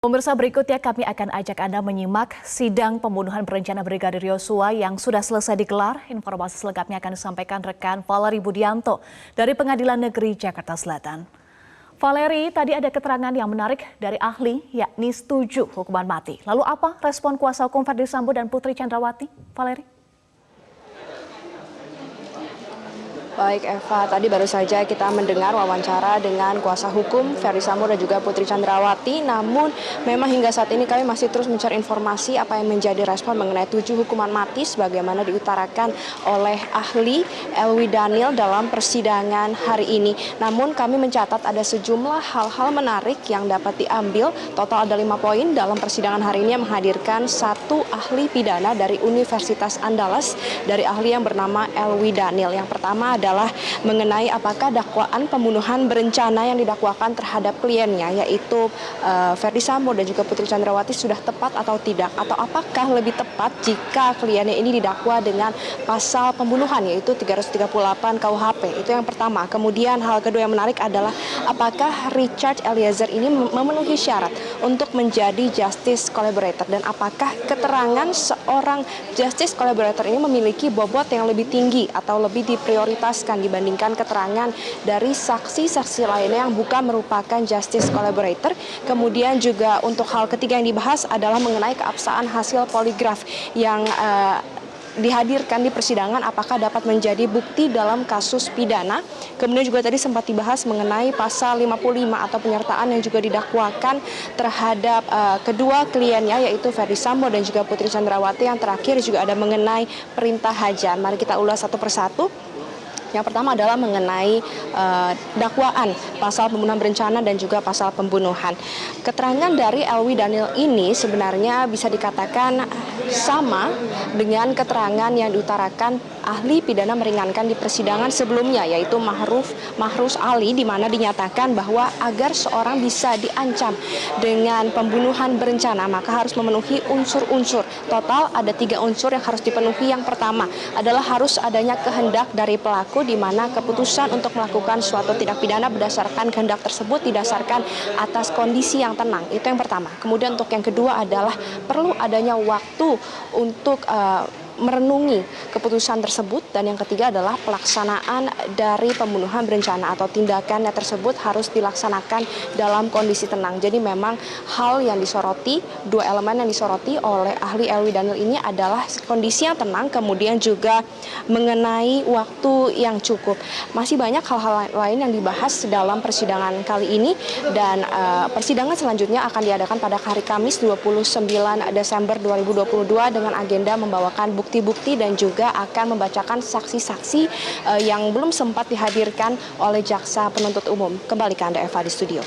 Pemirsa, berikutnya kami akan ajak Anda menyimak sidang pembunuhan berencana Brigadir Yosua yang sudah selesai digelar. Informasi selengkapnya akan disampaikan rekan Valeri Budianto dari Pengadilan Negeri Jakarta Selatan. Valeri, tadi ada keterangan yang menarik dari ahli, yakni setuju hukuman mati. Lalu apa respon kuasa hukum Ferdy Sambo dan Putri Chandrawati? Valeri? Baik Eva, tadi baru saja kita mendengar wawancara dengan kuasa hukum Ferdy Sambo dan juga Putri Chandrawati. Namun memang hingga saat ini kami masih terus mencari informasi apa yang menjadi respon mengenai 7 hukuman mati sebagaimana diutarakan oleh ahli Elwi Daniel dalam persidangan hari ini. Namun kami mencatat ada sejumlah hal-hal menarik yang dapat diambil. Total ada 5 poin dalam persidangan hari ini yang menghadirkan satu ahli pidana dari Universitas Andalas, dari ahli yang bernama Elwi Daniel. Yang pertama adalah mengenai apakah dakwaan pembunuhan berencana yang didakwakan terhadap kliennya yaitu Ferdy Sambo dan juga Putri Chandrawati sudah tepat atau tidak, atau apakah lebih tepat jika kliennya ini didakwa dengan pasal pembunuhan yaitu 338 KUHP. Itu yang pertama. Kemudian hal kedua yang menarik adalah apakah Richard Eliezer ini memenuhi syarat untuk menjadi justice collaborator dan apakah keterangan seorang justice collaborator ini memiliki bobot yang lebih tinggi atau lebih diprioritaskan dibandingkan keterangan dari saksi-saksi lainnya yang bukan merupakan justice collaborator. Kemudian juga untuk hal ketiga yang dibahas adalah mengenai keabsahan hasil poligraf yang dihadirkan di persidangan, apakah dapat menjadi bukti dalam kasus pidana. Kemudian juga tadi sempat dibahas mengenai pasal 55 atau penyertaan yang juga didakwakan terhadap kedua kliennya yaitu Ferdy Sambo dan juga Putri Chandrawati. Yang terakhir juga ada mengenai perintah hajar. Mari kita ulas satu persatu. Yang pertama adalah mengenai dakwaan pasal pembunuhan berencana dan juga pasal pembunuhan. Keterangan dari Elwi Daniel ini sebenarnya bisa dikatakan sama dengan keterangan yang diutarakan ahli pidana meringankan di persidangan sebelumnya yaitu Mahrus Ali, di mana dinyatakan bahwa agar seorang bisa diancam dengan pembunuhan berencana maka harus memenuhi unsur-unsur. Total ada 3 unsur yang harus dipenuhi. Yang pertama adalah harus adanya kehendak dari pelaku, di mana keputusan untuk melakukan suatu tindak pidana berdasarkan kehendak tersebut didasarkan atas kondisi yang tenang. Itu yang pertama. Kemudian untuk yang kedua adalah perlu adanya waktu untuk merenungi keputusan tersebut, dan yang ketiga adalah pelaksanaan dari pembunuhan berencana atau tindakannya tersebut harus dilaksanakan dalam kondisi tenang. Jadi memang hal yang disoroti, 2 elemen yang disoroti oleh ahli Elwi Daniel ini adalah kondisi yang tenang, kemudian juga mengenai waktu yang cukup. Masih banyak hal-hal lain yang dibahas dalam persidangan kali ini, dan persidangan selanjutnya akan diadakan pada hari Kamis 29 Desember 2022 dengan agenda membawakan bukti-bukti dan juga akan membacakan saksi-saksi yang belum sempat dihadirkan oleh jaksa penuntut umum. Kembali ke Anda Eva di studio.